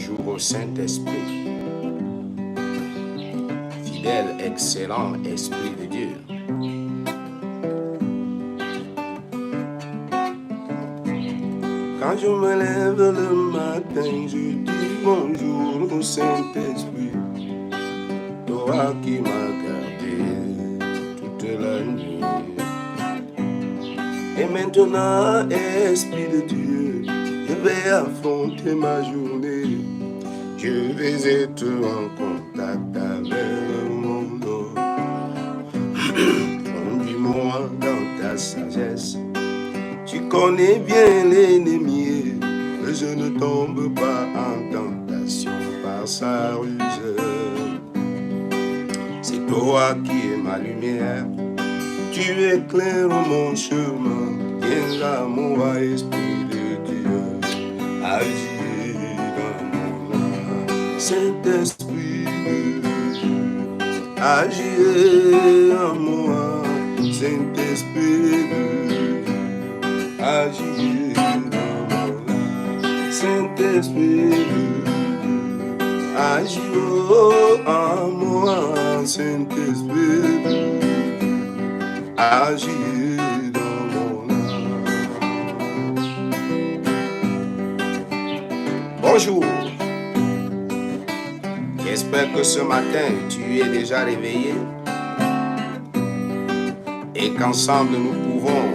bonjour au Saint-Esprit, fidèle, excellent Esprit de Dieu. Quand je me lève le matin, je dis bonjour au Saint-Esprit, toi qui m'as gardé toute la nuit. Et maintenant, Esprit de Dieu, je vais affronter ma journée. Je vais être en contact avec mon nom. Conduis-moi dans ta sagesse. Tu connais bien l'ennemi, que je ne tombe pas en tentation par sa ruse. C'est toi qui es ma lumière, tu éclaires mon chemin. Viens là, mon Esprit de Dieu, agis dans mon âme. Saint-Esprit de Dieu, agis en moi. Saint-Esprit de Dieu, agis dans mon âme. Saint-Esprit de Dieu, agis en moi. Saint-Esprit de Dieu, agis dans mon âme. Bonjour. J'espère que ce matin tu es déjà réveillé et qu'ensemble nous pouvons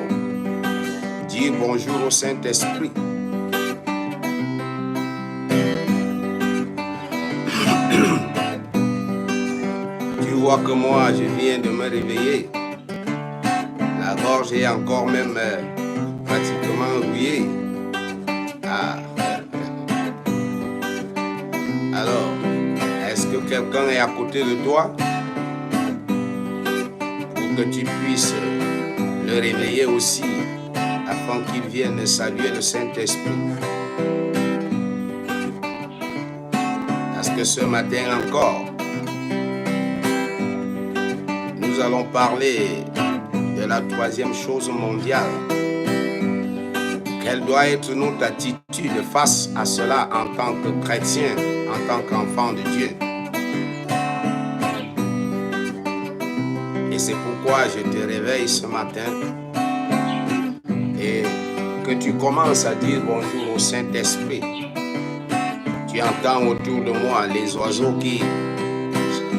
dire bonjour au Saint-Esprit. Tu vois que moi je viens de me réveiller. La gorge est encore même pratiquement rouillée. Ah. Alors, est-ce que quelqu'un est à côté de toi pour que tu puisses le réveiller aussi afin qu'il vienne saluer le Saint-Esprit? Parce que ce matin encore, nous allons parler de la troisième chose mondiale. Quelle doit être notre attitude face à cela en tant que chrétien, en tant qu'enfant de Dieu? Et c'est pourquoi je te réveille ce matin et que tu commences à dire bonjour au Saint-Esprit. Tu entends autour de moi les oiseaux qui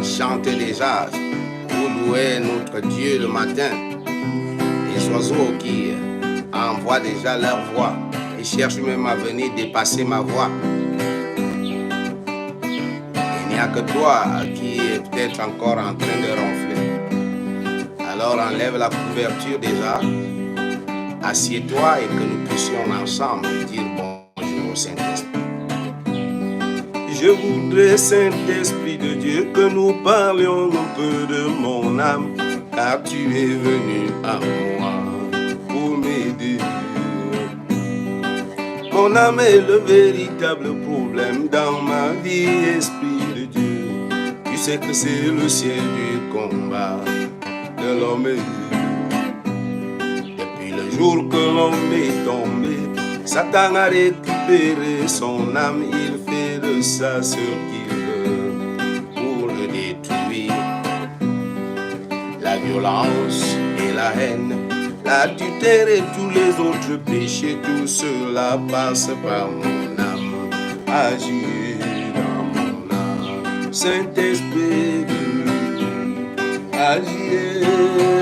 chantent déjà pour louer notre Dieu le matin. Les oiseaux qui envoient déjà leur voix et cherchent même à venir dépasser ma voix. Il n'y a que toi qui es peut-être encore en train de ronfler. Alors enlève la couverture déjà, assieds-toi et que nous puissions ensemble dire bonjour au Saint-Esprit. Je voudrais, Saint-Esprit de Dieu, que nous parlions un peu de mon âme, car tu es venu à moi pour m'aider. Mon âme est le véritable problème dans ma vie, Esprit de Dieu. Tu sais que c'est le ciel du combat de l'homme. Depuis le jour que l'homme est tombé, Satan a récupéré son âme, il fait de ça ce qu'il veut pour le détruire. La violence et la haine, l'adultère et tous les autres péchés, tout cela passe par mon âme. Agis dans mon âme, Saint-Esprit de Dieu, agis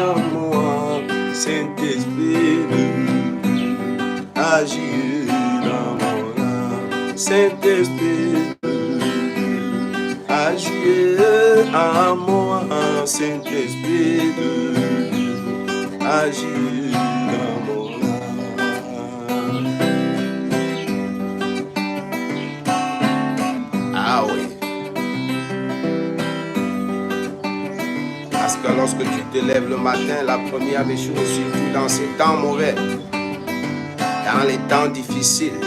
en moi, Saint-Esprit de Dieu, agis dans mon âme, Saint-Esprit de Dieu, agis en moi, Saint-Esprit de Dieu, agis dans mon âme. Ah oui. Parce que lorsque tu te lèves le matin, la première des choses, surtout dans ces temps mauvais, dans les temps difficiles,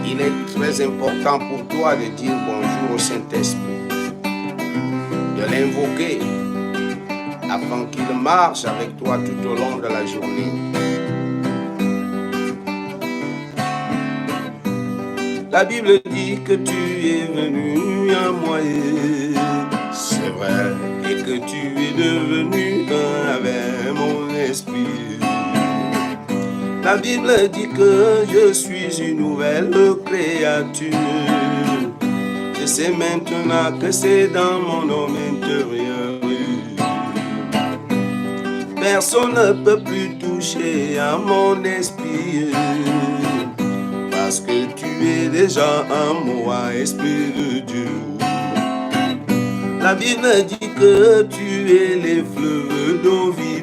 il est très important pour toi de dire bonjour au Saint-Esprit, de l'invoquer afin qu'il marche avec toi tout au long de la journée. La Bible dit que tu es venu à moi, c'est vrai, et que tu es devenu un avec mon esprit. La Bible dit que je suis une nouvelle créature. Je sais maintenant que c'est dans mon homme intérieur. Personne ne peut plus toucher à mon esprit, parce que tu es déjà en moi, Esprit de Dieu. La Bible dit que tu es les fleuves d'eau vive,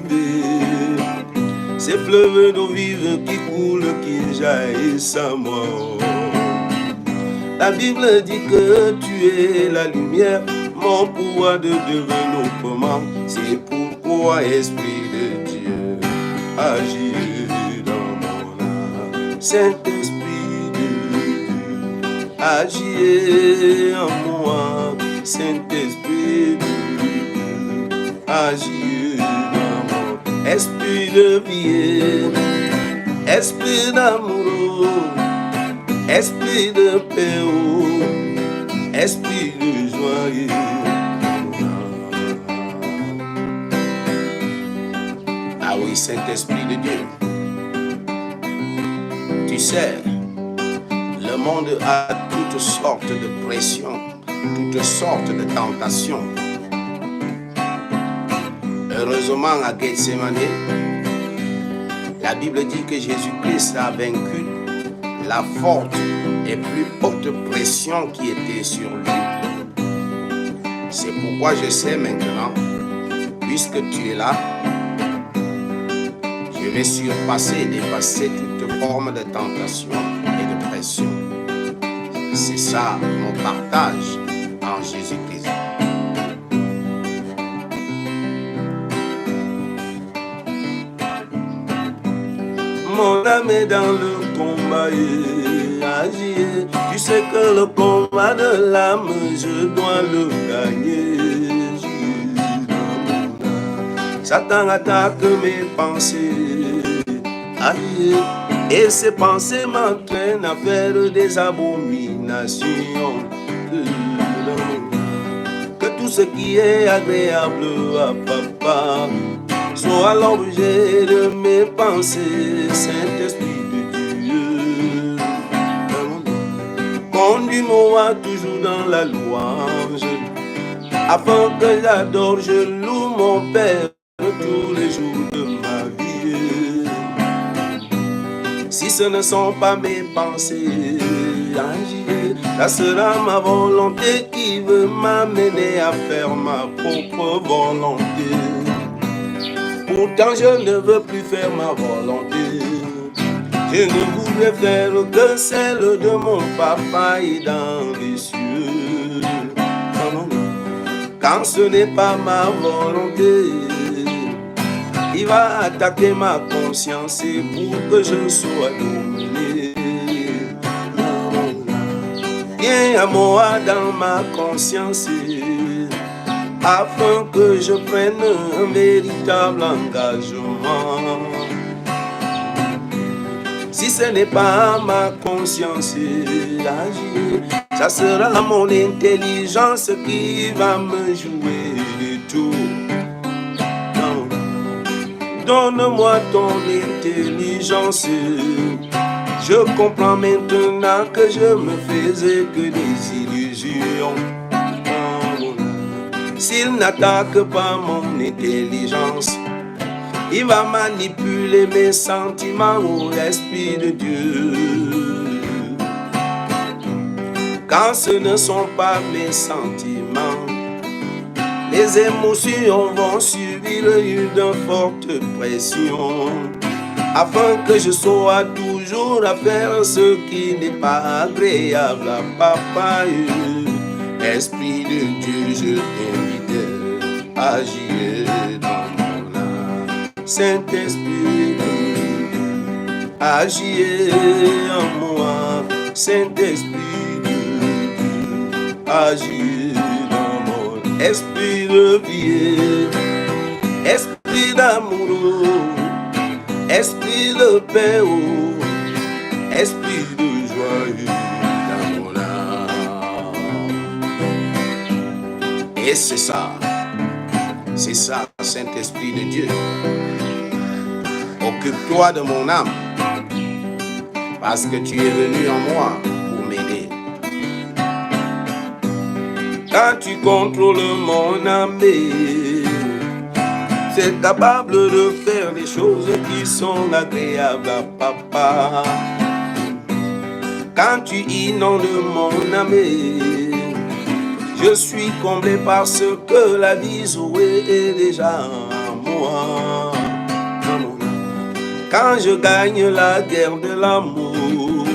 ces fleuves d'eau vive qui coulent, qui jaillissent à mort. La Bible dit que tu es la lumière, mon pouvoir de développement. C'est pourquoi, Esprit de Dieu, agis dans mon âme. Saint-Esprit de Dieu, agis en moi. Saint-Esprit de Dieu, agis dans mon esprit de vie, esprit d'amour, esprit de paix, esprit de joie. Ah oui, Saint-Esprit de Dieu. Tu sais, le monde a toutes sortes de pressions, toutes sortes de tentations. Heureusement, à Gethsemane, la Bible dit que Jésus-Christ a vaincu la forte et plus haute pression qui était sur lui. C'est pourquoi je sais maintenant, puisque tu es là, je vais surpasser et dépasser toute forme de tentation et de pression. C'est ça mon partage en Jésus-Christ. Mon âme est dans le combat, agir. Tu sais que le combat de l'âme, je dois le gagner. Satan attaque mes pensées, agir. Et ces pensées m'entraînent à faire des abominations. Que tout ce qui est agréable à papa soit l'objet de mes pensées, Saint-Esprit de Dieu. Conduis-moi toujours dans la louange, afin que j'adore, je loue mon Père tous les jours de ma vie. Si ce ne sont pas mes pensées, ça sera ma volonté qui veut m'amener à faire ma propre volonté. Pourtant je ne veux plus faire ma volonté. Je ne voudrais faire que celle de mon papa et dans les cieux. Quand ce n'est pas ma volonté, il va attaquer ma conscience pour que je sois dominé. Viens à moi dans ma conscience, afin que je prenne un véritable engagement. Si ce n'est pas ma conscience d'agir, ça sera mon intelligence qui va me jouer des tours. Non. Donne-moi ton intelligence. Je comprends maintenant que je me faisais que des illusions. S'il n'attaque pas mon intelligence, il va manipuler mes sentiments au Esprit de Dieu. Quand ce ne sont pas mes sentiments, les émotions vont subir une forte pression, afin que je sois toujours à faire ce qui n'est pas agréable à papa. Esprit de Dieu, je t'invite à agir dans mon âme. Saint-Esprit, agis en moi. Saint-Esprit, agis dans mon esprit de vie, esprit d'amour, esprit de paix, esprit de joie. Et c'est ça, Saint-Esprit de Dieu. Occupe-toi de mon âme, parce que tu es venu en moi pour m'aider. Quand tu contrôles mon âme, c'est capable de faire des choses qui sont agréables à papa. Quand tu inondes mon âme, je suis comblé parce que la vie Zoé est déjà en moi. Quand je gagne la guerre de l'amour,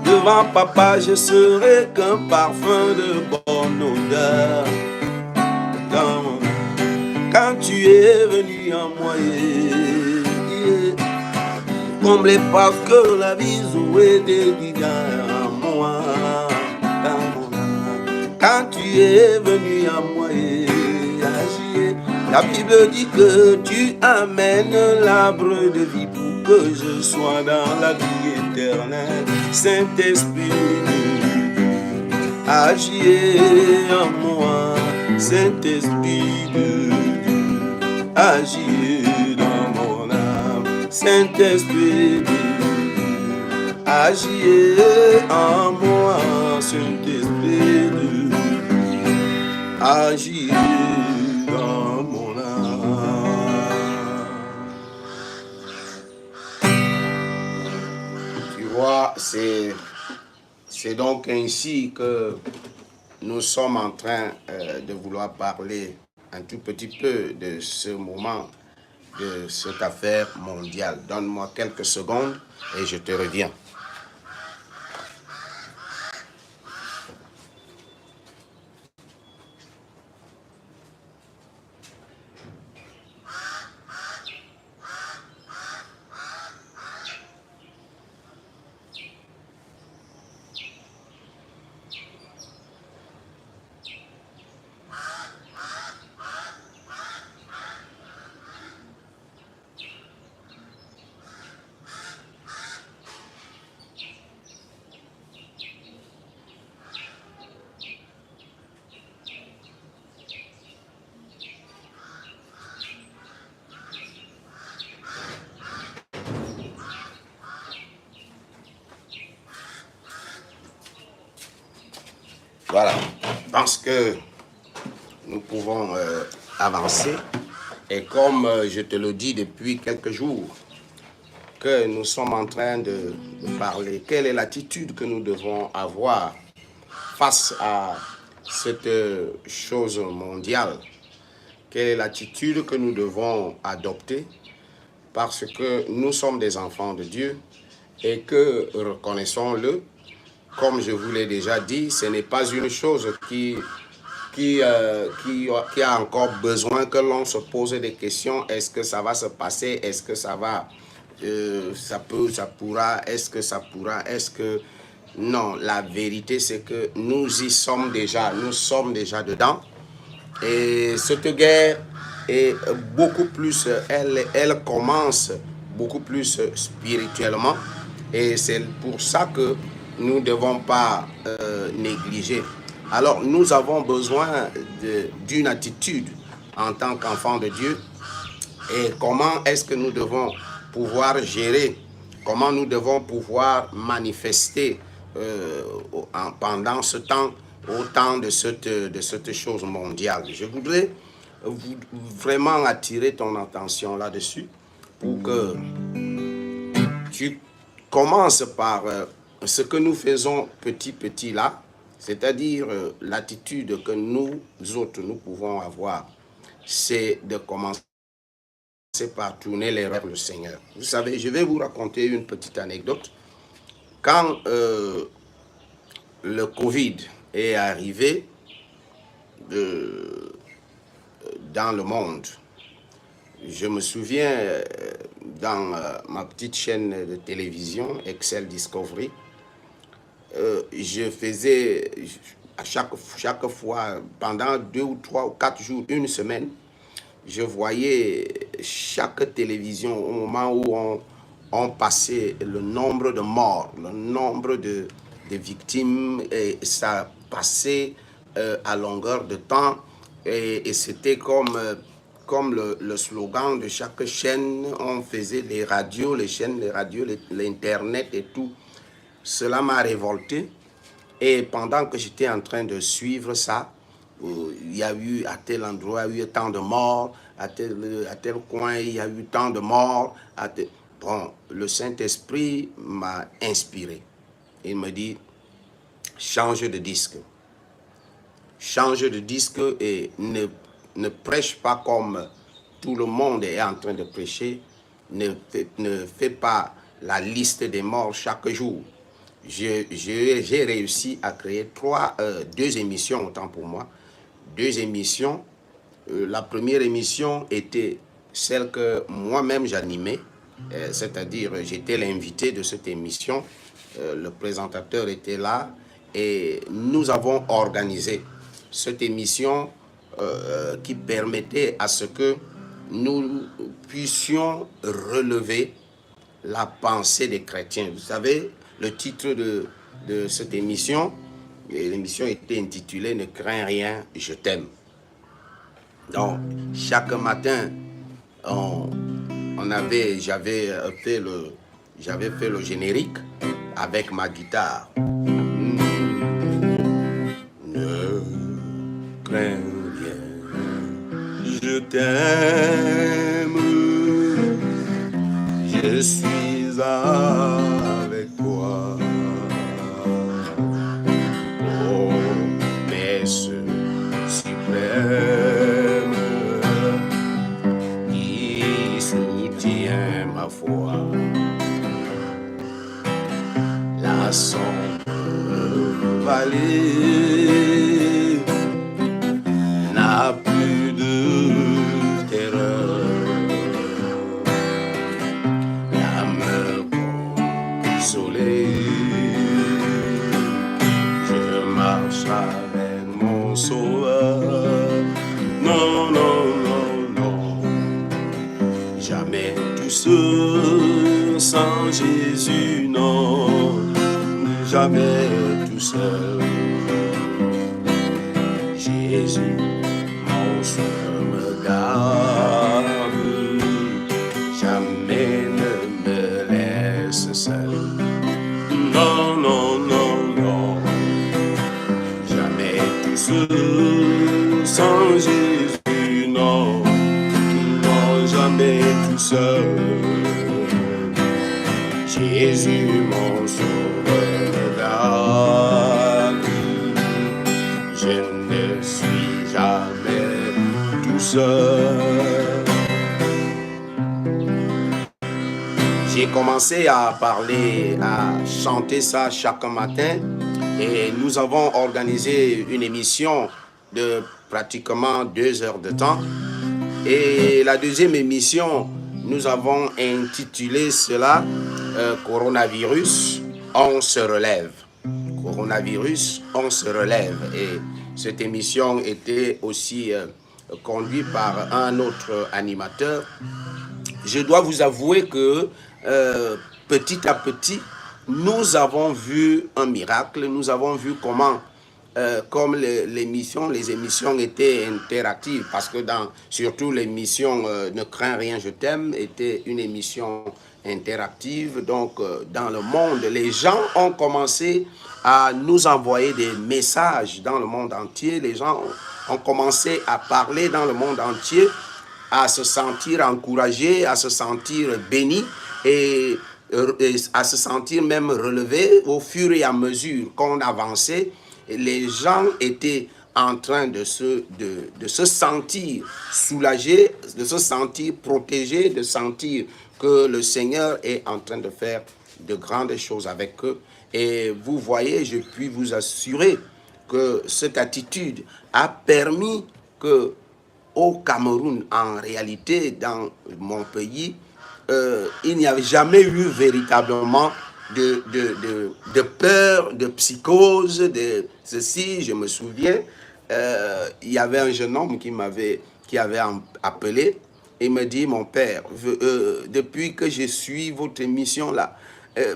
devant papa je serai qu'un parfum de bonne odeur. Quand tu es venu en moi, comblé parce que la vie Zoé est déjà en moi. Quand tu es venu à moi, la Bible dit que tu amènes l'arbre de vie pour que je sois dans la vie éternelle. Saint-Esprit, agis en moi. Saint-Esprit de Dieu, agis dans mon âme. Saint-Esprit de Dieu, agis en moi. Saint-Esprit de Dieu, agis dans mon âme. Tu vois, c'est donc ainsi que nous sommes en train de vouloir parler un tout petit peu de ce moment, de cette affaire mondiale. Donne-moi quelques secondes et je te reviens. Voilà, je pense que nous pouvons avancer. Et comme je te le dis depuis quelques jours, que nous sommes en train de parler, quelle est l'attitude que nous devons avoir face à cette chose mondiale? Quelle est l'attitude que nous devons adopter? Parce que nous sommes des enfants de Dieu et que, reconnaissons-le, comme je vous l'ai déjà dit, ce n'est pas une chose qui a encore besoin que l'on se pose des questions. Est-ce que ça va se passer? Est-ce que ça va? Ça pourra? Est-ce que ça pourra? Est-ce que... Non, la vérité c'est que nous y sommes déjà. Nous sommes déjà dedans. Et cette guerre est beaucoup plus... Elle commence beaucoup plus spirituellement. Et c'est pour ça que nous ne devons pas négliger. Alors, nous avons besoin d'une attitude en tant qu'enfants de Dieu. Et comment est-ce que nous devons pouvoir gérer, comment nous devons pouvoir manifester pendant ce temps, au temps de cette chose mondiale. Je voudrais vraiment attirer ton attention là-dessus pour que tu commences par ce que nous faisons petit là, c'est-à-dire l'attitude que nous autres, nous pouvons avoir, c'est de commencer par tourner les reins vers le Seigneur. Vous savez, je vais vous raconter une petite anecdote. Quand le Covid est arrivé dans le monde, je me souviens dans ma petite chaîne de télévision, Excel Discovery, je faisais à chaque fois, pendant 2 ou 3 ou 4 jours, une semaine, je voyais chaque télévision au moment où on passait le nombre de morts, le nombre de victimes, et ça passait à longueur de temps. Et c'était comme le slogan de chaque chaîne. On faisait les radios, les chaînes, les radios, l'Internet et tout. Cela m'a révolté. Et pendant que j'étais en train de suivre ça, il y a eu à tel endroit, il y a eu tant de morts, à tel coin, il y a eu tant de morts. Bon, le Saint-Esprit m'a inspiré. Il me dit, change de disque. Change de disque et ne prêche pas comme tout le monde est en train de prêcher. Ne fais pas la liste des morts chaque jour. J'ai réussi à créer deux émissions, autant pour moi. Deux émissions. La première émission était celle que moi-même j'animais, c'est-à-dire j'étais l'invité de cette émission. Le présentateur était là et nous avons organisé cette émission qui permettait à ce que nous puissions relever la pensée des chrétiens. Vous savez, le titre de cette émission, l'émission était intitulée « Ne crains rien, je t'aime ». Donc, chaque matin, j'avais fait le générique avec ma guitare. Ne crains rien, je t'aime, je suis avec toi. Promesse suprême qui soutient ma foi. La sombre vallée n'a plus de terreur. L'âme consolée, je marche avec mon sauveur. Non, non, non, non, jamais tout seul sans Jésus, non, jamais tout seul. Jésus, mon sauveur me garde, jamais ne me laisse seul. Non, non, non, non, jamais tout seul sans Jésus, non, non, jamais tout seul. Jésus, mon sauveur me garde, je ne suis jamais tout seul. J'ai commencé à parler, à chanter ça chaque matin et nous avons organisé une émission de pratiquement 2 heures de temps. Et la deuxième émission, nous avons intitulé cela Coronavirus, on se relève. Coronavirus, on se relève. Et cette émission était aussi conduite par un autre animateur. Je dois vous avouer que petit à petit, nous avons vu un miracle. Nous avons vu comment, comme les émissions étaient interactives, parce que surtout l'émission Ne crains rien, je t'aime était une émission interactive. Donc, dans le monde, les gens ont commencé à nous envoyer des messages dans le monde entier. Les gens ont commencé à parler dans le monde entier, à se sentir encouragés, à se sentir bénis et à se sentir même relevés au fur et à mesure qu'on avançait. Les gens étaient en train de se sentir soulagés, de se sentir protégés, de sentir que le Seigneur est en train de faire de grandes choses avec eux. Et vous voyez, je puis vous assurer que cette attitude a permis que au Cameroun, en réalité, dans mon pays, il n'y avait jamais eu véritablement de peur, de psychose, de ceci. Je me souviens, il y avait un jeune homme qui avait appelé et me dit, mon père, depuis que je suis votre émission là,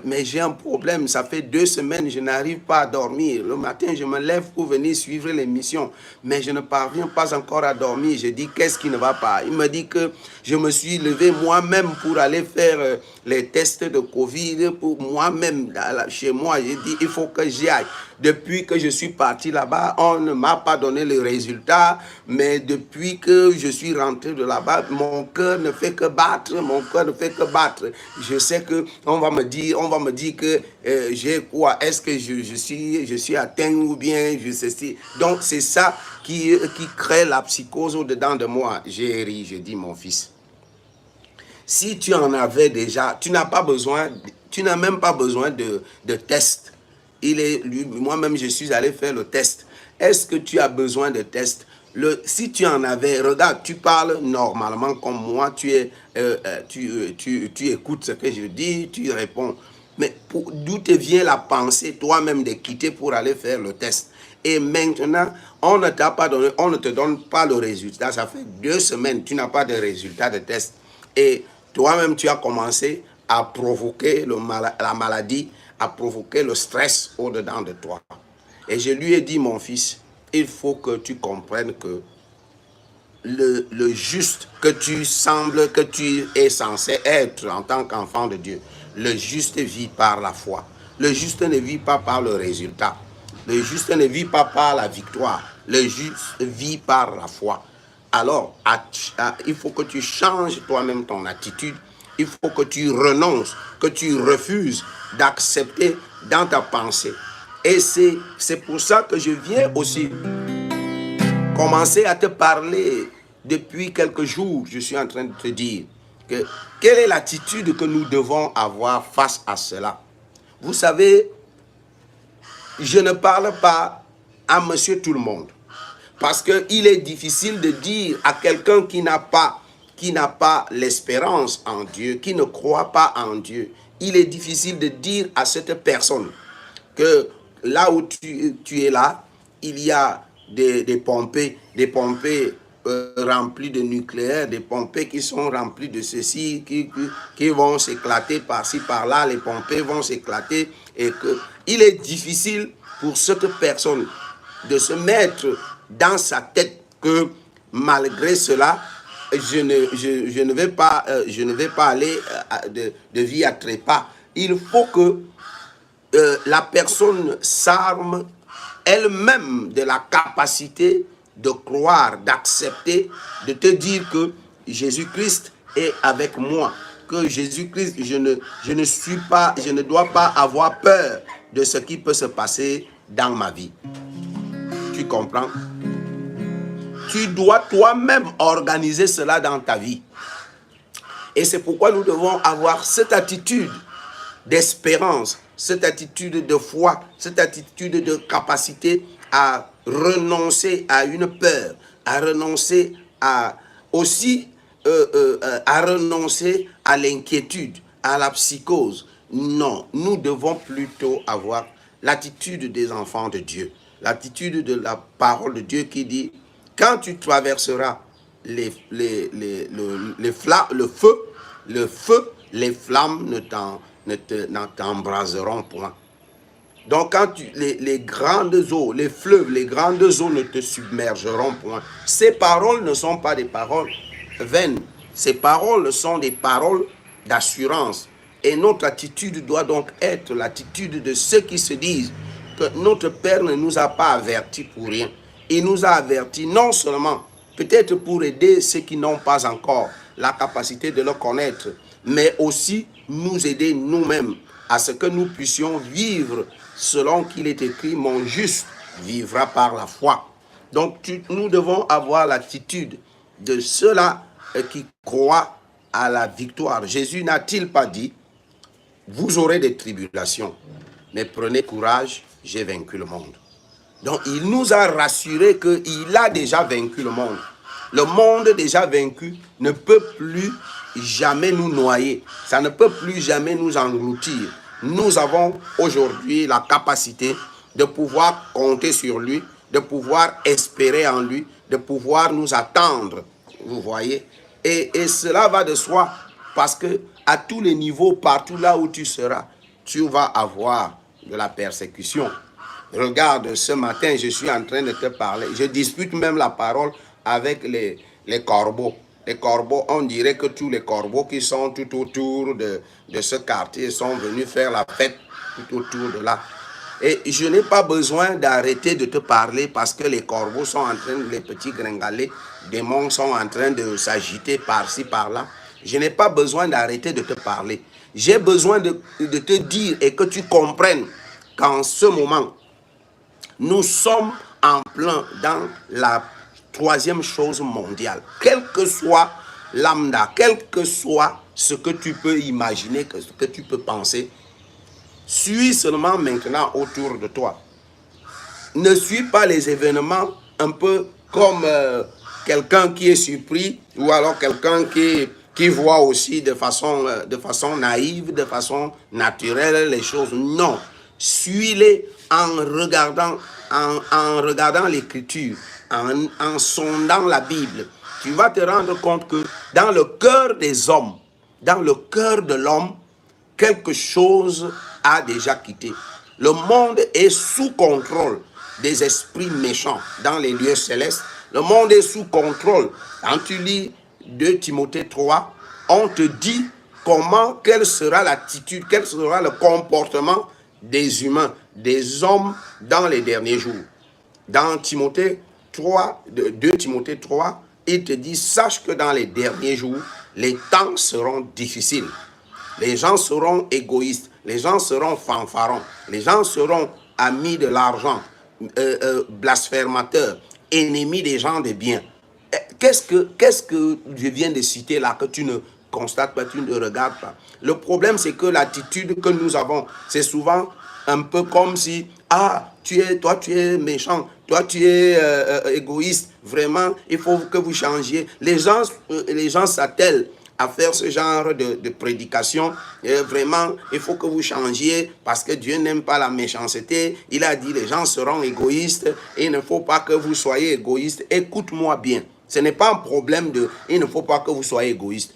mais j'ai un problème, ça fait 2 semaines, je n'arrive pas à dormir. Le matin, je me lève pour venir suivre l'émission, mais je ne parviens pas encore à dormir. Je dis, qu'est-ce qui ne va pas? Il me dit que je me suis levé moi-même pour aller faire les tests de Covid pour moi-même chez moi. J'ai dit, il faut que j'y aille. Depuis que je suis parti là-bas, on ne m'a pas donné le résultat, mais depuis que je suis rentré de là-bas, mon cœur ne fait que battre, mon cœur ne fait que battre. Je sais que on va me dire que j'ai quoi, est-ce que je suis atteint ou bien je sais. Donc c'est ça qui crée la psychose au-dedans de moi. J'ai ri, j'ai dit, mon fils, si tu en avais déjà, tu n'as même pas besoin de test. Moi-même, je suis allé faire le test. Est-ce que tu as besoin de test? Si tu en avais, regarde, tu parles normalement comme moi, tu écoutes ce que je dis, tu réponds. Mais d'où te vient la pensée toi-même de quitter pour aller faire le test? Et maintenant, on ne te donne pas le résultat. Ça fait 2 semaines, tu n'as pas de résultat de test. Et toi-même, tu as commencé à provoquer la maladie, à provoquer le stress au-dedans de toi. Et je lui ai dit, mon fils, il faut que tu comprennes que le juste que tu es censé être en tant qu'enfant de Dieu, le juste vit par la foi. Le juste ne vit pas par le résultat. Le juste ne vit pas par la victoire. Le juste vit par la foi. Alors, il faut que tu changes toi-même ton attitude. Il faut que tu renonces, que tu refuses d'accepter dans ta pensée. Et c'est pour ça que je viens aussi commencer à te parler depuis quelques jours. Je suis en train de te dire que quelle est l'attitude que nous devons avoir face à cela. Vous savez, je ne parle pas à monsieur tout le monde. Parce qu'il est difficile de dire à quelqu'un qui n'a pas l'espérance en Dieu, qui ne croit pas en Dieu, il est difficile de dire à cette personne que là où tu es là, il y a des pompées remplis de nucléaire, des pompées qui sont remplis de ceci, qui vont s'éclater par-ci, par-là, les pompées vont s'éclater, et que il est difficile pour cette personne de se mettre dans sa tête que malgré cela, je ne vais pas aller de vie à trépas. Il faut que la personne s'arme elle-même de la capacité de croire, d'accepter, de te dire que Jésus-Christ est avec moi, que Jésus-Christ, je ne dois pas avoir peur de ce qui peut se passer dans ma vie. Tu comprends? Tu dois toi-même organiser cela dans ta vie. Et c'est pourquoi nous devons avoir cette attitude d'espérance, cette attitude de foi, cette attitude de capacité à renoncer à une peur, à renoncer à renoncer à l'inquiétude, à la psychose. Non, nous devons plutôt avoir l'attitude des enfants de Dieu, l'attitude de la parole de Dieu qui dit, quand tu traverseras le feu, les flammes ne t'embraseront point. Donc quand les grandes eaux, les fleuves, les grandes eaux ne te submergeront point. Ces paroles ne sont pas des paroles vaines. Ces paroles sont des paroles d'assurance. Et notre attitude doit donc être l'attitude de ceux qui se disent que notre Père ne nous a pas avertis pour rien. Il nous a avertis non seulement peut-être pour aider ceux qui n'ont pas encore la capacité de le connaître, mais aussi nous aider nous-mêmes à ce que nous puissions vivre selon qu'il est écrit, mon juste vivra par la foi. Donc nous devons avoir l'attitude de ceux-là qui croient à la victoire. Jésus n'a-t-il pas dit, vous aurez des tribulations, mais prenez courage, j'ai vaincu le monde. Donc il nous a rassuré qu'il a déjà vaincu le monde. Le monde déjà vaincu ne peut plus jamais nous noyer. Ça ne peut plus jamais nous engloutir. Nous avons aujourd'hui la capacité de pouvoir compter sur lui, de pouvoir espérer en lui, de pouvoir nous attendre. Vous voyez? Et cela va de soi parce que à tous les niveaux, partout là où tu seras, tu vas avoir de la persécution. Regarde, ce matin, je suis en train de te parler. Je dispute même la parole avec les corbeaux. Les corbeaux, on dirait que tous les corbeaux qui sont tout autour de ce quartier sont venus faire la fête tout autour de là. Et je n'ai pas besoin d'arrêter de te parler parce que les corbeaux sont en train, les petits gringalets, démons sont en train de s'agiter par-ci, par-là. Je n'ai pas besoin d'arrêter de te parler. J'ai besoin de te dire et que tu comprennes qu'en ce moment, nous sommes en plein dans la troisième chose mondiale. Quel que soit lambda, quel que soit ce que tu peux imaginer, ce que tu peux penser, suis seulement maintenant autour de toi. Ne suis pas les événements un peu comme quelqu'un qui est surpris ou alors quelqu'un qui voit aussi de façon naïve, de façon naturelle les choses. Non, suis-les en regardant l'écriture, en sondant la Bible. Tu vas te rendre compte que dans le cœur des hommes, dans le cœur de l'homme, quelque chose a déjà quitté. Le monde est sous contrôle des esprits méchants dans les lieux célestes. Le monde est sous contrôle. Quand tu lis 2 Timothée 3, on te dit quelle sera l'attitude, quel sera le comportement des humains, des hommes dans les derniers jours. Dans Timothée 3, 2 Timothée 3, il te dit, sache que dans les derniers jours, les temps seront difficiles. Les gens seront égoïstes, les gens seront fanfarons, les gens seront amis de l'argent, blasphémateurs, ennemis des gens de bien. Qu'est-ce que je viens de citer là que tu ne constates pas, tu ne regardes pas? Le problème, c'est que l'attitude que nous avons, c'est souvent un peu comme si, toi tu es méchant, toi tu es égoïste, vraiment, il faut que vous changiez. Les gens s'attellent à faire ce genre de prédication. Vraiment, il faut que vous changiez parce que Dieu n'aime pas la méchanceté. Il a dit, les gens seront égoïstes et il ne faut pas que vous soyez égoïstes. Écoute-moi bien, ce n'est pas un problème de, il ne faut pas que vous soyez égoïstes.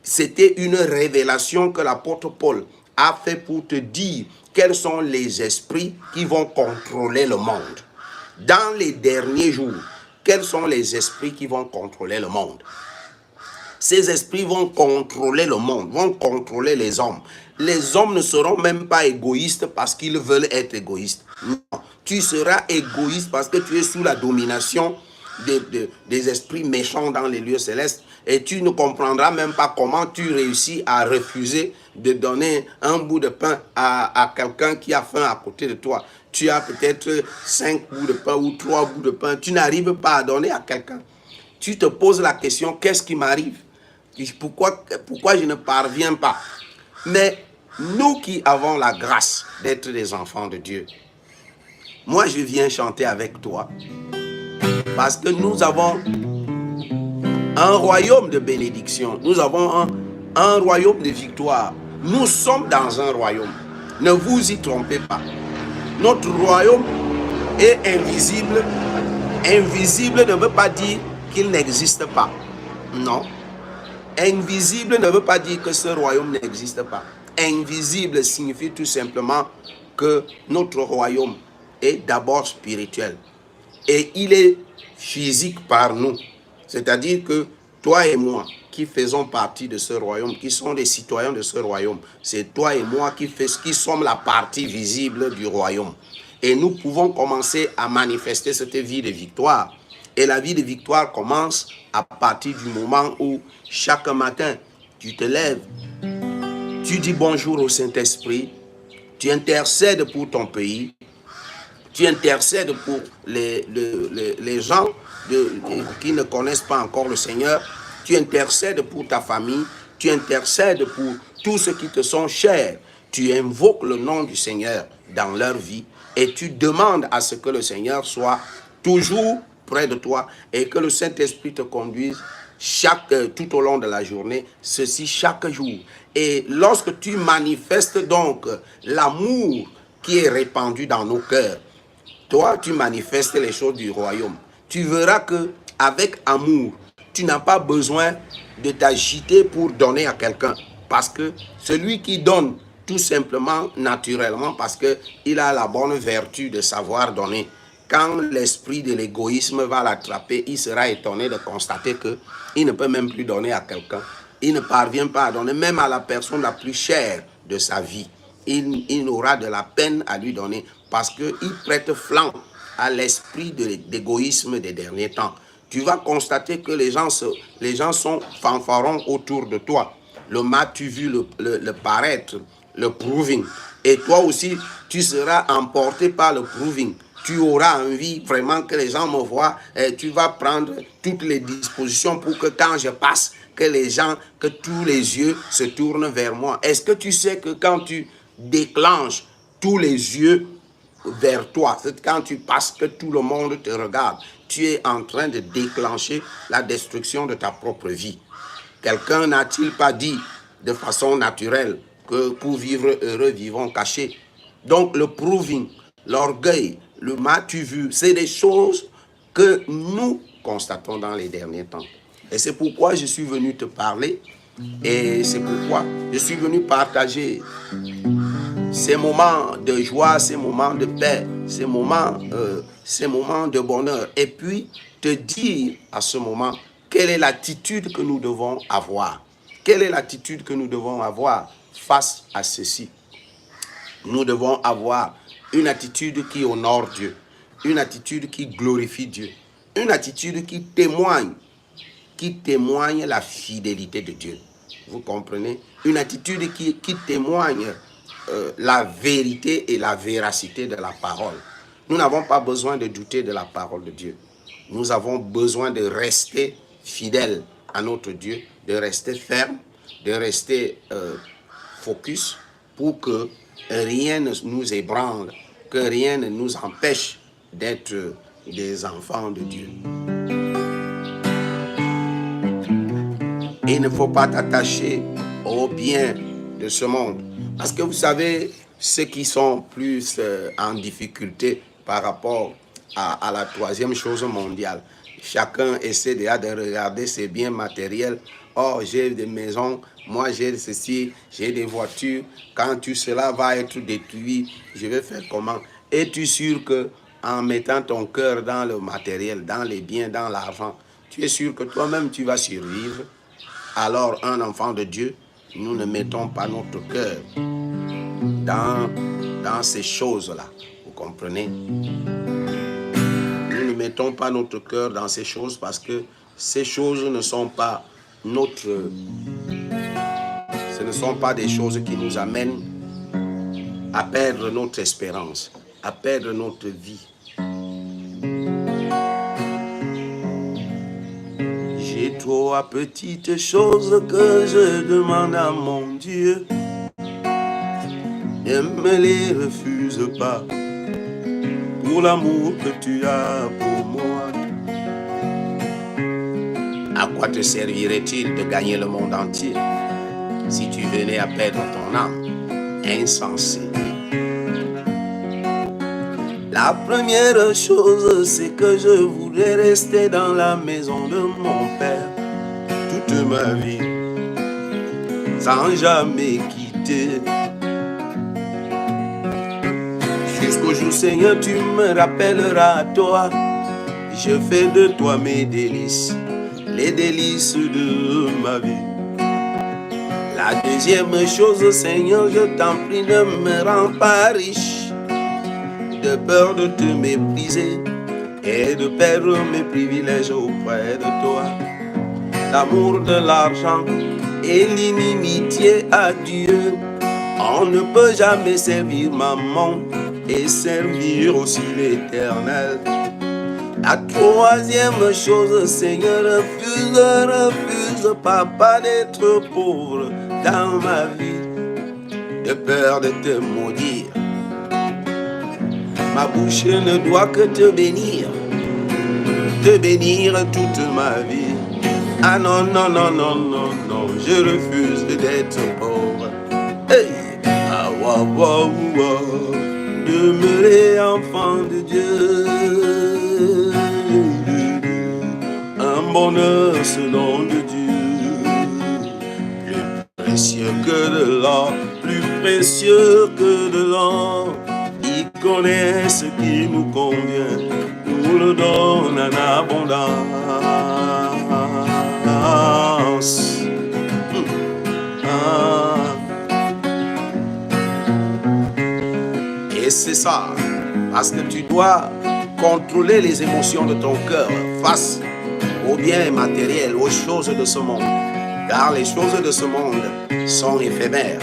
C'était une révélation que l'apôtre Paul a fait pour te dire quels sont les esprits qui vont contrôler le monde. Dans les derniers jours, quels sont les esprits qui vont contrôler le monde? Ces esprits vont contrôler le monde, vont contrôler les hommes. Les hommes ne seront même pas égoïstes parce qu'ils veulent être égoïstes. Non, tu seras égoïste parce que tu es sous la domination des esprits méchants dans les lieux célestes et tu ne comprendras même pas comment tu réussis à refuser de donner un bout de pain à quelqu'un qui a faim à côté de toi. Tu as peut-être 5 bouts de pain ou 3 bouts de pain. Tu n'arrives pas à donner à quelqu'un. Tu te poses la question, qu'est-ce qui m'arrive? Pourquoi je ne parviens pas? Mais nous qui avons la grâce d'être des enfants de Dieu, moi je viens chanter avec toi parce que nous avons un royaume de bénédiction, nous avons un royaume de victoire. Nous sommes dans un royaume. Ne vous y trompez pas. Notre royaume est invisible. Invisible ne veut pas dire qu'il n'existe pas. Non. Invisible ne veut pas dire que ce royaume n'existe pas. Invisible signifie tout simplement que notre royaume est d'abord spirituel. Et il est physique par nous. C'est-à-dire que toi et moi qui faisons partie de ce royaume, qui sont des citoyens de ce royaume, c'est toi et moi qui sommes la partie visible du royaume. Et nous pouvons commencer à manifester cette vie de victoire. Et la vie de victoire commence à partir du moment où chaque matin, tu te lèves, tu dis bonjour au Saint-Esprit, tu intercèdes pour ton pays, tu intercèdes pour les gens qui ne connaissent pas encore le Seigneur, tu intercèdes pour ta famille, tu intercèdes pour tous ceux qui te sont chers, tu invoques le nom du Seigneur dans leur vie et tu demandes à ce que le Seigneur soit toujours près de toi et que le Saint-Esprit te conduise tout au long de la journée, ceci chaque jour. Et lorsque tu manifestes donc l'amour qui est répandu dans nos cœurs, toi tu manifestes les choses du royaume. Tu verras que avec amour, tu n'as pas besoin de t'agiter pour donner à quelqu'un. Parce que celui qui donne tout simplement naturellement parce qu'il a la bonne vertu de savoir donner. Quand l'esprit de l'égoïsme va l'attraper, il sera étonné de constater qu'il ne peut même plus donner à quelqu'un. Il ne parvient pas à donner même à la personne la plus chère de sa vie. Il aura de la peine à lui donner parce qu'il prête flanc à l'esprit d'égoïsme des derniers temps. Tu vas constater que les gens sont fanfarons autour de toi. Le m'as-tu vu le paraître, le proving. Et toi aussi, tu seras emporté par le proving. Tu auras envie vraiment que les gens me voient. Et tu vas prendre toutes les dispositions pour que quand je passe, que tous les yeux se tournent vers moi. Est-ce que tu sais que quand tu déclenches tous les yeux vers toi, c'est quand tu passes que tout le monde te regarde, tu es en train de déclencher la destruction de ta propre vie. Quelqu'un n'a-t-il pas dit de façon naturelle que pour vivre heureux, vivons cachés? Donc le proving, l'orgueil, le m'as-tu vu, c'est des choses que nous constatons dans les derniers temps. Et c'est pourquoi je suis venu te parler et c'est pourquoi je suis venu partager ces moments de joie, ces moments de paix, ces moments de bonheur. Et puis te dire à ce moment quelle est l'attitude que nous devons avoir. Quelle est l'attitude que nous devons avoir face à ceci? Nous devons avoir une attitude qui honore Dieu, une attitude qui glorifie Dieu, une attitude qui témoigne la fidélité de Dieu. Vous comprenez? Une attitude qui témoigne la vérité et la véracité de la parole. Nous n'avons pas besoin de douter de la parole de Dieu. Nous avons besoin de rester fidèles à notre Dieu, de rester ferme, de rester focus pour que rien ne nous ébranle, que rien ne nous empêche d'être des enfants de Dieu. Il ne faut pas t'attacher au bien de ce monde. Parce que vous savez, ceux qui sont plus en difficulté par rapport à la troisième chose mondiale, chacun essaie déjà de regarder ses biens matériels. Oh, j'ai des maisons, moi j'ai ceci, j'ai des voitures. Quand tout cela va être détruit, je vais faire comment? Es-tu sûr qu'en mettant ton cœur dans le matériel, dans les biens, dans l'argent, tu es sûr que toi-même tu vas survivre? Alors, un enfant de Dieu, nous ne mettons pas notre cœur dans ces choses-là. Vous comprenez? Nous ne mettons pas notre cœur dans ces choses parce que ces choses ne sont pas ce ne sont pas des choses qui nous amènent à perdre notre espérance, à perdre notre vie. J'ai trois petites choses que je demande à mon Dieu. Ne me les refuse pas pour l'amour que tu as pour moi. À quoi te servirait-il de gagner le monde entier si tu venais à perdre ton âme? Insensé. La première chose, c'est que je voudrais rester dans la maison de mon Père toute ma vie, sans jamais quitter. Jusqu'au jour, Seigneur, tu me rappelleras à toi. Je fais de toi mes délices, les délices de ma vie. La deuxième chose, Seigneur, je t'en prie, ne me rends pas riche, de peur de te mépriser et de perdre mes privilèges auprès de toi. L'amour de l'argent et l'inimitié à Dieu, on ne peut jamais servir maman et servir aussi l'Éternel. La troisième chose, Seigneur, refuse, papa, d'être pauvre dans ma vie, de peur de te maudire. Ma bouche ne doit que te bénir toute ma vie. Ah non, non, non, non, non, non, je refuse d'être pauvre. Hey! Ah, wow, wow, wow. Demeurer enfant de Dieu. Un bonheur selon de Dieu, plus précieux que de l'or, plus précieux que de l'or. Il connaît ce qui nous convient, nous le donne en abondance. Et c'est ça, parce que tu dois contrôler les émotions de ton cœur face aux biens matériels, aux choses de ce monde. Car les choses de ce monde sont éphémères.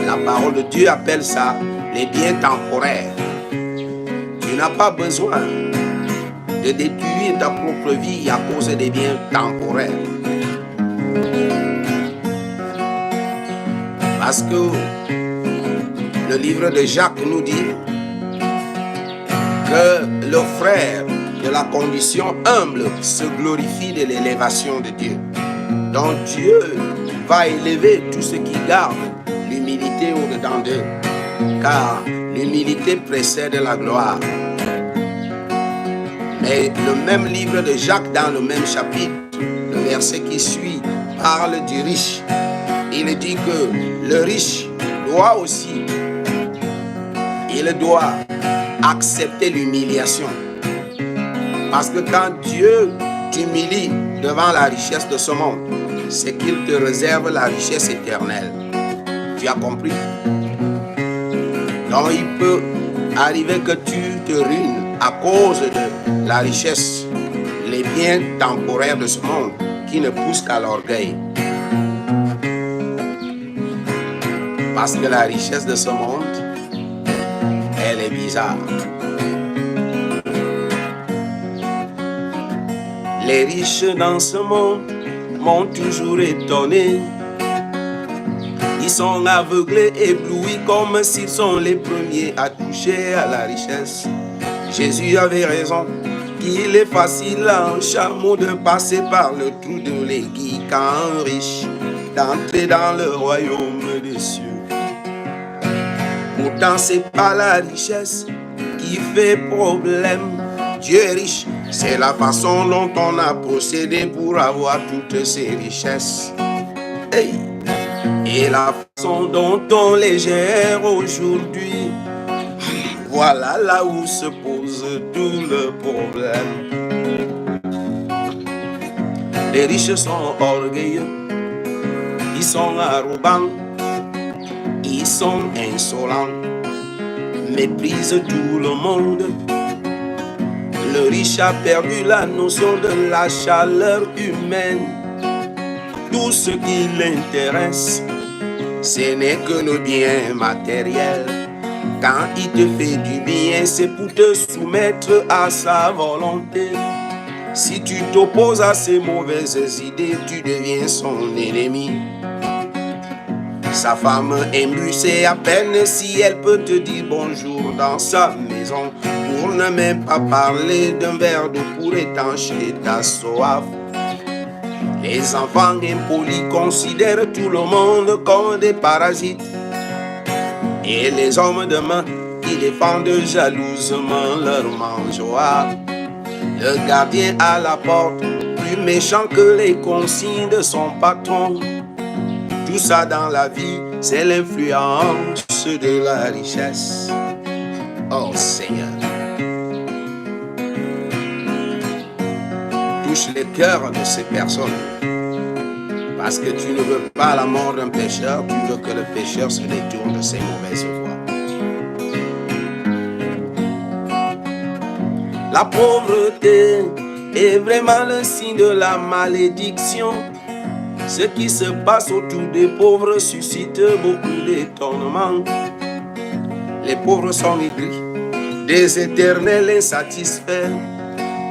La parole de Dieu appelle ça les biens temporaires. Tu n'as pas besoin de détruire ta propre vie à cause des biens temporaires. Parce que le livre de Jacques nous dit que le frère de la condition humble se glorifie de l'élévation de Dieu. Donc Dieu va élever tous ceux qui gardent l'humilité au-dedans d'eux, car l'humilité précède la gloire. Mais le même livre de Jacques, dans le même chapitre, le verset qui suit, parle du riche. Il dit que le riche doit aussi, il doit accepter l'humiliation. Parce que quand Dieu t'humilie devant la richesse de ce monde, c'est qu'il te réserve la richesse éternelle. Tu as compris? Donc il peut arriver que tu te ruines à cause de la richesse, les biens temporaires de ce monde qui ne poussent qu'à l'orgueil. Parce que la richesse de ce monde, elle est bizarre. Les riches dans ce monde m'ont toujours étonné. Ils sont aveuglés, éblouis comme s'ils sont les premiers à toucher à la richesse. Jésus avait raison, qu'il est facile à un chameau de passer par le trou de l'aiguille qu'à un riche d'entrer dans le royaume des cieux. Pourtant c'est pas la richesse qui fait problème. Dieu est riche, c'est la façon dont on a procédé pour avoir toutes ces richesses. Hey. Et la façon dont on les gère aujourd'hui, voilà là où se pose tout le problème. Les riches sont orgueilleux, ils sont arrogants, ils sont insolents, méprisent tout le monde. Le riche a perdu la notion de la chaleur humaine. Tout ce qui l'intéresse, ce n'est que le bien matériel. Quand il te fait du bien, c'est pour te soumettre à sa volonté. Si tu t'opposes à ses mauvaises idées, tu deviens son ennemi. Sa femme émue, c'est à peine si elle peut te dire bonjour dans sa maison, pour ne même pas parler d'un verre d'eau pour étancher ta soif. Les enfants impolis considèrent tout le monde comme des parasites. Et les hommes de main qui défendent jalousement leur mangeoire. Le gardien à la porte, plus méchant que les consignes de son patron. Tout ça dans la vie, c'est l'influence de la richesse. Oh Seigneur, touche les cœurs de ces personnes. Parce que tu ne veux pas la mort d'un pécheur, tu veux que le pécheur se détourne de ses mauvaises voies. La pauvreté est vraiment le signe de la malédiction. Ce qui se passe autour des pauvres suscite beaucoup d'étonnement. Les pauvres sont aigris, des éternels insatisfaits.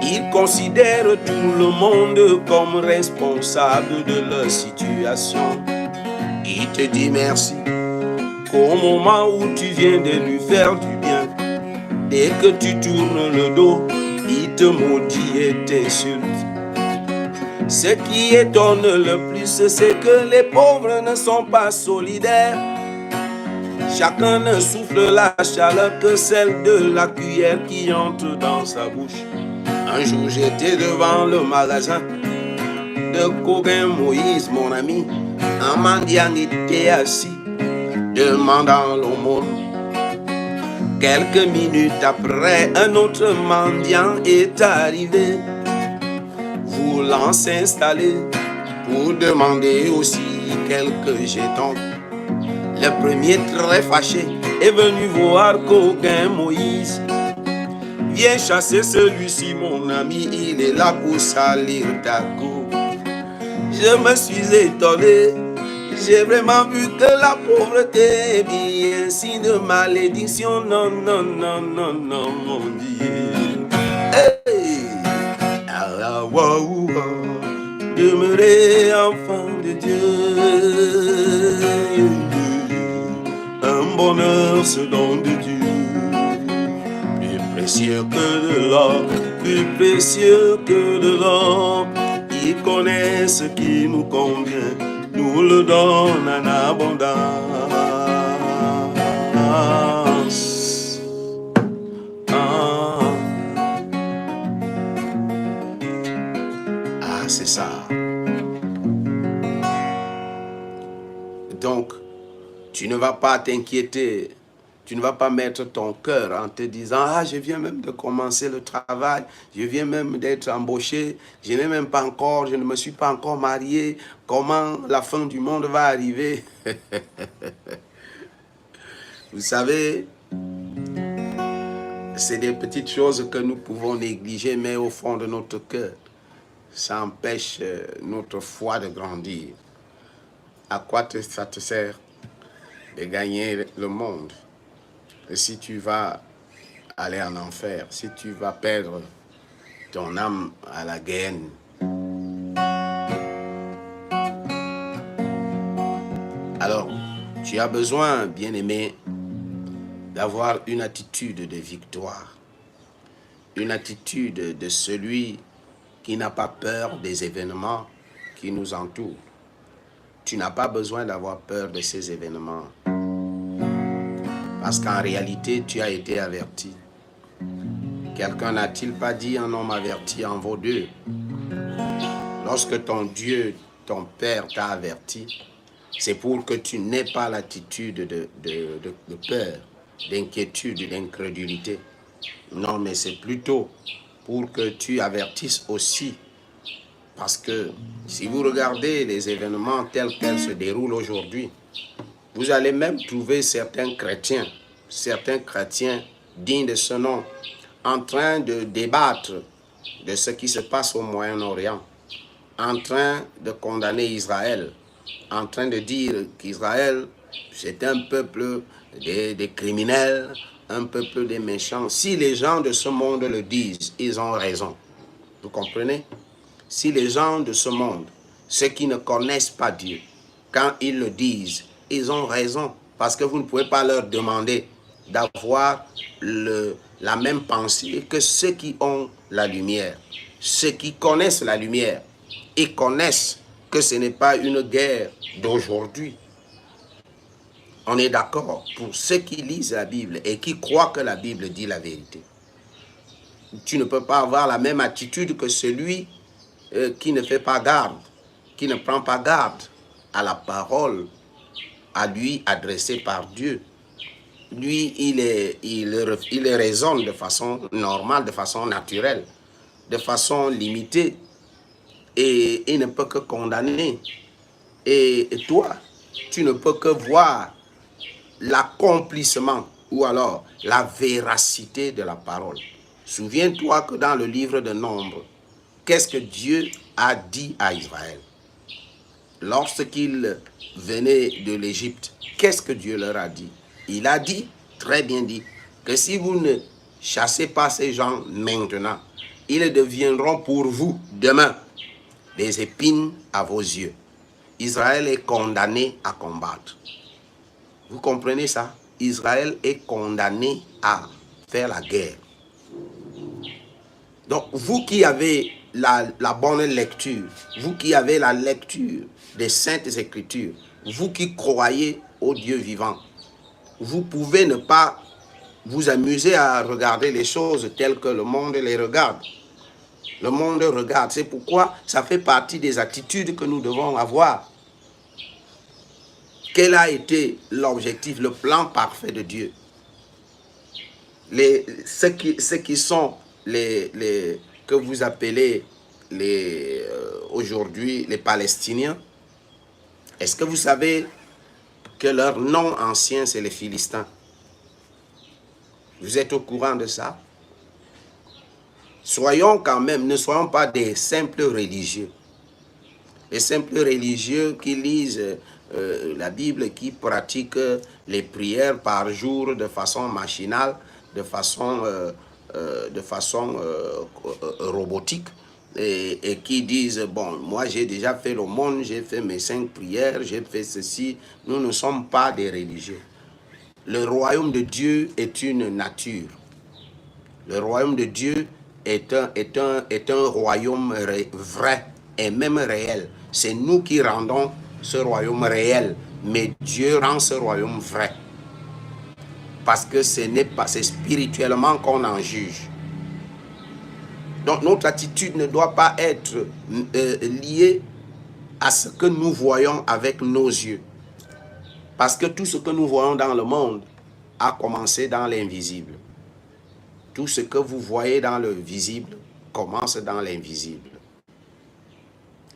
Ils considèrent tout le monde comme responsable de leur situation. Il te dit merci qu'au moment où tu viens de lui faire du bien, dès que tu tournes le dos, il te maudit et t'insulte. Ce qui étonne le plus, c'est que les pauvres ne sont pas solidaires. Chacun ne souffle la chaleur que celle de la cuillère qui entre dans sa bouche. Un jour j'étais devant le magasin de Coguin Moïse, mon ami. Un mendiant était assis. demandant l'aumône. Quelques minutes après, un autre mendiant est arrivé, voulant s'installer pour demander aussi quelques jetons. Le premier, très fâché, est venu voir qu'aucun Moïse. Viens chasser celui-ci, mon ami, il est là pour salir ta cour. Je me suis étonné, j'ai vraiment vu que la pauvreté est bien signe de malédiction. Non, non, non, non, non, mon Dieu. Hey! Ah, wow, demeurer enfant de Dieu. Un bonheur, ce don de Dieu. Plus précieux que de l'or, plus précieux que de l'or. Il connaît ce qui nous convient, nous le donne en abondance. Ah, c'est ça. Donc, tu ne vas pas t'inquiéter. Tu ne vas pas mettre ton cœur en te disant « Ah, je viens même de commencer le travail, je viens même d'être embauché, je n'ai même pas encore, je ne me suis pas encore marié, comment la fin du monde va arriver ?» Vous savez, c'est des petites choses que nous pouvons négliger, mais au fond de notre cœur, ça empêche notre foi de grandir. À quoi ça te sert de gagner le monde? Et si tu vas aller en enfer, si tu vas perdre ton âme à la gaine. Alors, tu as besoin, bien-aimé, d'avoir une attitude de victoire, une attitude de celui qui n'a pas peur des événements qui nous entourent. Tu n'as pas besoin d'avoir peur de ces événements. Parce qu'en réalité, tu as été averti. Quelqu'un n'a-t-il pas dit un homme averti en vaut deux? Lorsque ton Dieu, ton Père t'a averti, c'est pour que tu n'aies pas l'attitude de peur, d'inquiétude, d'incrédulité. Non, mais c'est plutôt pour que tu avertisses aussi. Parce que si vous regardez les événements tels qu'ils se déroulent aujourd'hui, vous allez même trouver certains chrétiens dignes de ce nom, en train de débattre de ce qui se passe au Moyen-Orient, en train de condamner Israël, en train de dire qu'Israël, c'est un peuple des criminels, un peuple des méchants. Si les gens de ce monde le disent, ils ont raison. Vous comprenez? Si les gens de ce monde, ceux qui ne connaissent pas Dieu, quand ils le disent, ils ont raison, parce que vous ne pouvez pas leur demander d'avoir la même pensée que ceux qui ont la lumière. Ceux qui connaissent la lumière et connaissent que ce n'est pas une guerre d'aujourd'hui. On est d'accord pour ceux qui lisent la Bible et qui croient que la Bible dit la vérité. Tu ne peux pas avoir la même attitude que celui qui ne fait pas garde, qui ne prend pas garde à la parole à lui adressée par Dieu. Lui, il raisonne de façon normale, de façon naturelle, de façon limitée, et il ne peut que condamner. Et toi, tu ne peux que voir l'accomplissement ou alors la véracité de la parole. Souviens-toi que dans le livre de Nombres, qu'est-ce que Dieu a dit à Israël? Lorsqu'ils venaient de l'Égypte, qu'est-ce que Dieu leur a dit? Il a dit, très bien dit, que si vous ne chassez pas ces gens maintenant, ils deviendront pour vous demain des épines à vos yeux. Israël est condamné à combattre. Vous comprenez ça? Israël est condamné à faire la guerre. Donc, vous qui avez la bonne lecture, vous qui avez la lecture des Saintes Écritures, vous qui croyez au Dieu vivant, vous pouvez ne pas vous amuser à regarder les choses telles que le monde les regarde. Le monde regarde. C'est pourquoi ça fait partie des attitudes que nous devons avoir. quel a été l'objectif, le plan parfait de Dieu? Ceux qui sont que vous appelez aujourd'hui les Palestiniens, est-ce que vous savez que leur nom ancien, c'est les Philistins? Vous êtes au courant de ça? Soyons quand même, ne soyons pas des simples religieux. Les simples religieux qui lisent la Bible, qui pratiquent les prières par jour de façon machinale, de façon robotique, et qui disent, bon, moi j'ai déjà fait l'aumône, j'ai fait mes 5 prières, j'ai fait ceci. Nous ne sommes pas des religieux. Le royaume de Dieu est une nature. Le royaume de Dieu est un royaume vrai et même réel. C'est nous qui rendons ce royaume réel, mais Dieu rend ce royaume vrai. Parce que ce n'est pas, c'est spirituellement qu'on en juge. Donc notre attitude ne doit pas être liée à ce que nous voyons avec nos yeux. Parce que tout ce que nous voyons dans le monde a commencé dans l'invisible. Tout ce que vous voyez dans le visible commence dans l'invisible.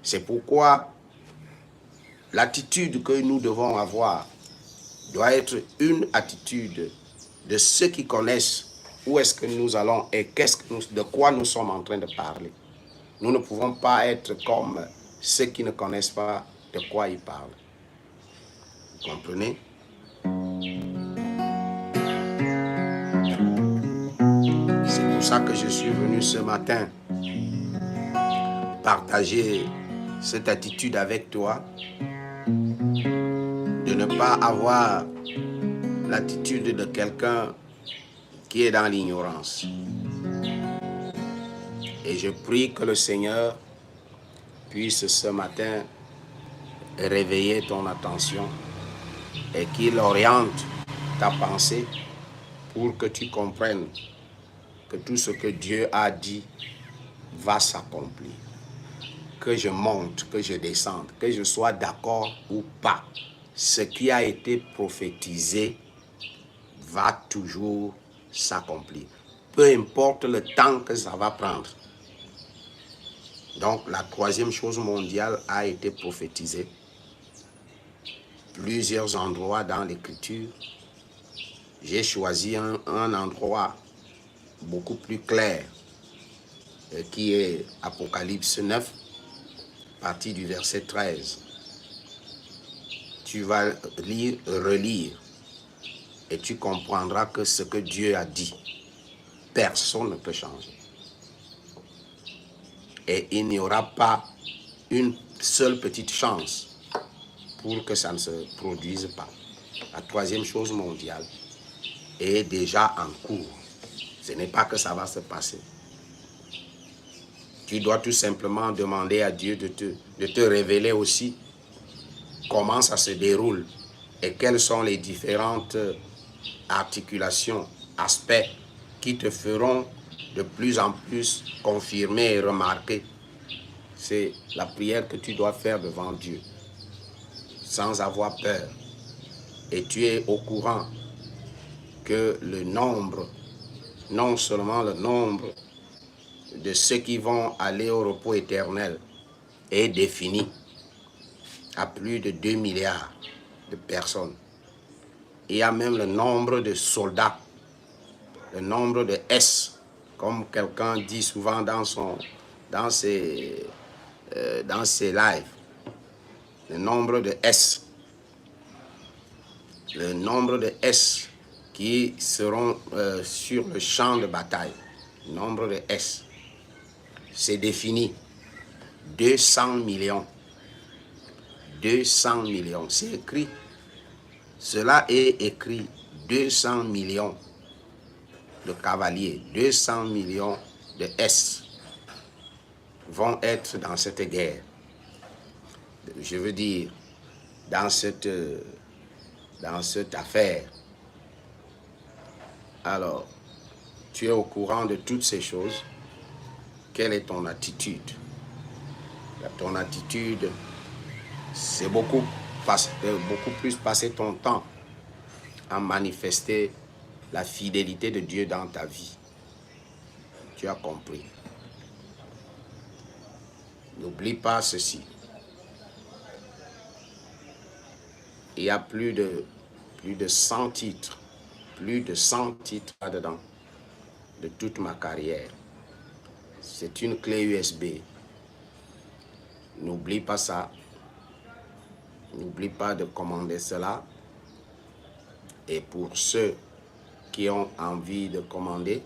C'est pourquoi l'attitude que nous devons avoir doit être une attitude de ceux qui connaissent où est-ce que nous allons et de quoi nous sommes en train de parler. Nous ne pouvons pas être comme ceux qui ne connaissent pas de quoi ils parlent. Vous comprenez? C'est pour ça que je suis venu ce matin partager cette attitude avec toi, de ne pas avoir l'attitude de quelqu'un qui est dans l'ignorance. Et je prie que le Seigneur puisse ce matin réveiller ton attention et qu'il oriente ta pensée pour que tu comprennes que tout ce que Dieu a dit va s'accomplir. Que je monte, que je descende, que je sois d'accord ou pas, ce qui a été prophétisé va toujours s'accomplir. Peu importe le temps que ça va prendre. Donc la 3e chose mondiale a été prophétisée. Plusieurs endroits dans l'Écriture. J'ai choisi un endroit beaucoup plus clair qui est Apocalypse 9, partie du verset 13. Tu vas lire, relire et tu comprendras que ce que Dieu a dit, personne ne peut changer. Et il n'y aura pas une seule petite chance pour que ça ne se produise pas. La 3e chose mondiale est déjà en cours. Ce n'est pas que ça va se passer. Tu dois tout simplement demander à Dieu de te révéler aussi comment ça se déroule et quelles sont les différentes articulations, aspects qui te feront de plus en plus confirmer et remarquer. C'est la prière que tu dois faire devant Dieu, sans avoir peur. Et tu es au courant que le nombre, non seulement le nombre de ceux qui vont aller au repos éternel est défini à plus de 2 milliards de personnes. Il y a même le nombre de soldats, le nombre de S, comme quelqu'un dit souvent dans ses lives. Le nombre de S. Le nombre de S qui seront sur le champ de bataille. Le nombre de S. C'est défini. 200 millions. 200 millions. C'est écrit. Cela est écrit. 200 millions de cavaliers. 200 millions de S vont être dans cette guerre. Je veux dire, dans cette affaire. Alors, tu es au courant de toutes ces choses. Quelle est ton attitude? Ton attitude, c'est beaucoup. beaucoup plus passer ton temps à manifester la fidélité de Dieu dans ta vie. Tu as compris. N'oublie pas ceci. Il y a plus de 100 titres. Plus de 100 titres là-dedans. De toute ma carrière. C'est une clé USB. N'oublie pas ça. N'oublie pas de commander cela. Et pour ceux qui ont envie de commander,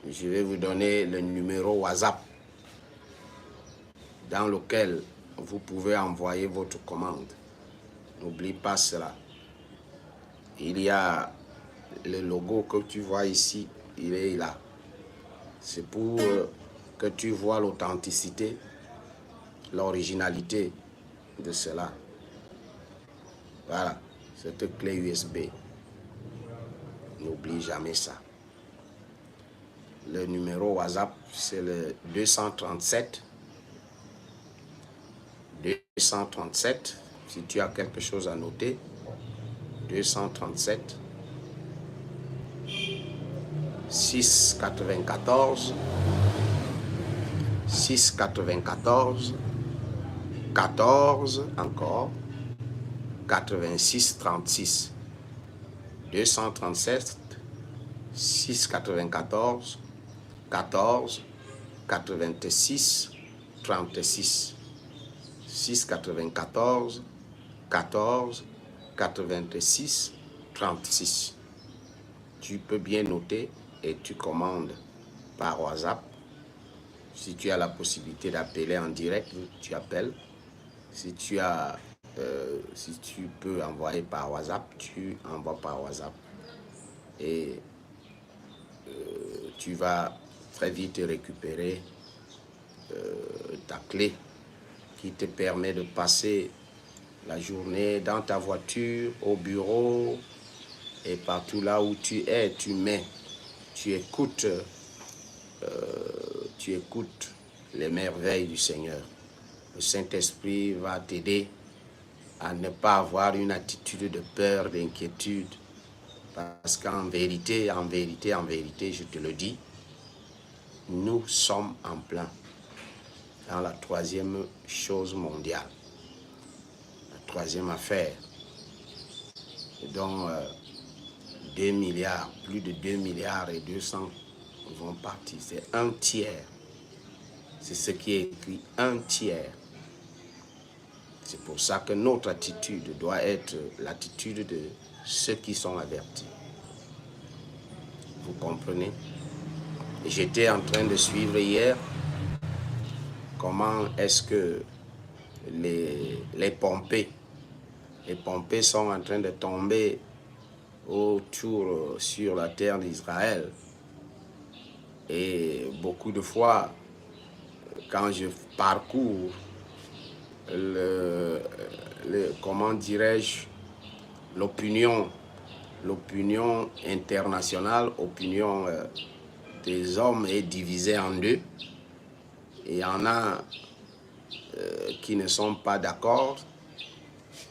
je vais vous donner le numéro WhatsApp dans lequel vous pouvez envoyer votre commande. N'oublie pas cela. Il y a le logo que tu vois ici, il est là. C'est pour que tu vois l'authenticité, l'originalité de cela. Voilà, cette clé USB. N'oublie jamais ça. Le numéro WhatsApp, c'est le 237. 237, si tu as quelque chose à noter. 237 694 694 14 encore 86 36 237 694 14 86 36 694 14 86 36. Tu peux bien noter et tu commandes par WhatsApp. Si tu as la possibilité d'appeler en direct, tu appelles. Si tu peux envoyer par WhatsApp, tu envoies par WhatsApp. Et tu vas très vite récupérer ta clé qui te permet de passer la journée dans ta voiture, au bureau et partout là où tu es, tu écoutes les merveilles du Seigneur. Le Saint-Esprit va t'aider à ne pas avoir une attitude de peur, d'inquiétude, parce qu'en vérité, je te le dis, nous sommes en plein dans la troisième chose mondiale, la troisième affaire, dont 2 milliards, plus de 2 milliards et 200 vont partir. C'est un tiers. C'est ce qui est écrit, un tiers. C'est pour ça que notre attitude doit être l'attitude de ceux qui sont avertis. Vous comprenez? J'étais en train de suivre hier comment est-ce que les pompées sont en train de tomber autour sur la terre d'Israël. Et beaucoup de fois, quand je parcours comment dirais-je, l'opinion internationale, l'opinion des hommes est divisée en deux. Il y en a qui ne sont pas d'accord,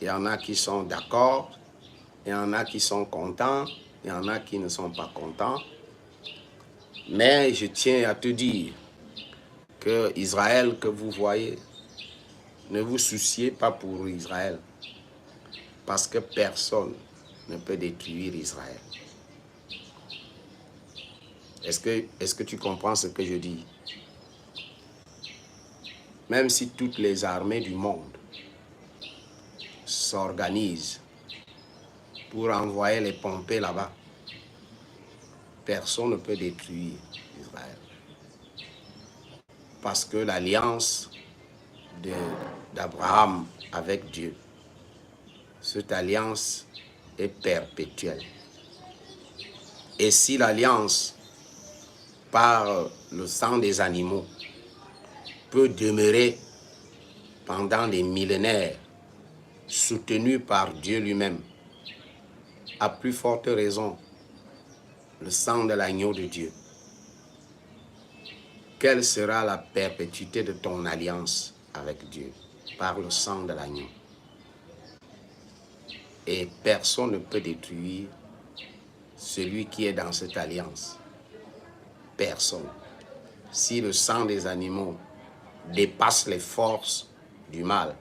il y en a qui sont d'accord, il y en a qui sont contents, il y en a qui ne sont pas contents. Mais je tiens à te dire que Israël que vous voyez, ne vous souciez pas pour Israël, parce que personne ne peut détruire Israël. Est-ce que tu comprends ce que je dis? Même si toutes les armées du monde s'organisent pour envoyer les pompées là-bas, personne ne peut détruire Israël. Parce que l'alliance d'Abraham avec Dieu, cette alliance est perpétuelle. Et si l'alliance par le sang des animaux peut demeurer pendant des millénaires, soutenue par Dieu lui-même, à plus forte raison, le sang de l'agneau de Dieu. Quelle sera la perpétuité de ton alliance avec Dieu par le sang de l'agneau? Et personne ne peut détruire celui qui est dans cette alliance. Personne. Si le sang des animaux dépasse les forces du mal,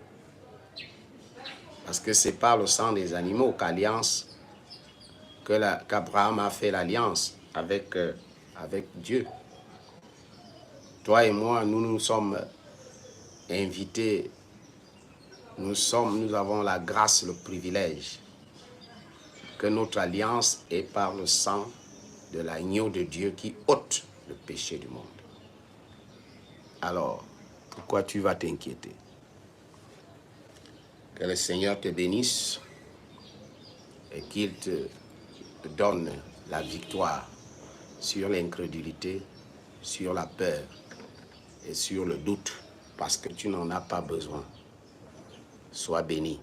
parce que c'est par le sang des animaux qu'Abraham a fait l'alliance avec Dieu. Toi et moi, nous sommes invités, nous avons la grâce, le privilège que notre alliance est par le sang de l'agneau de Dieu qui ôte le péché du monde. Alors, pourquoi tu vas t'inquiéter? Que le Seigneur te bénisse et qu'il te donne la victoire sur l'incrédulité, sur la peur et sur le doute, parce que tu n'en as pas besoin. Sois béni.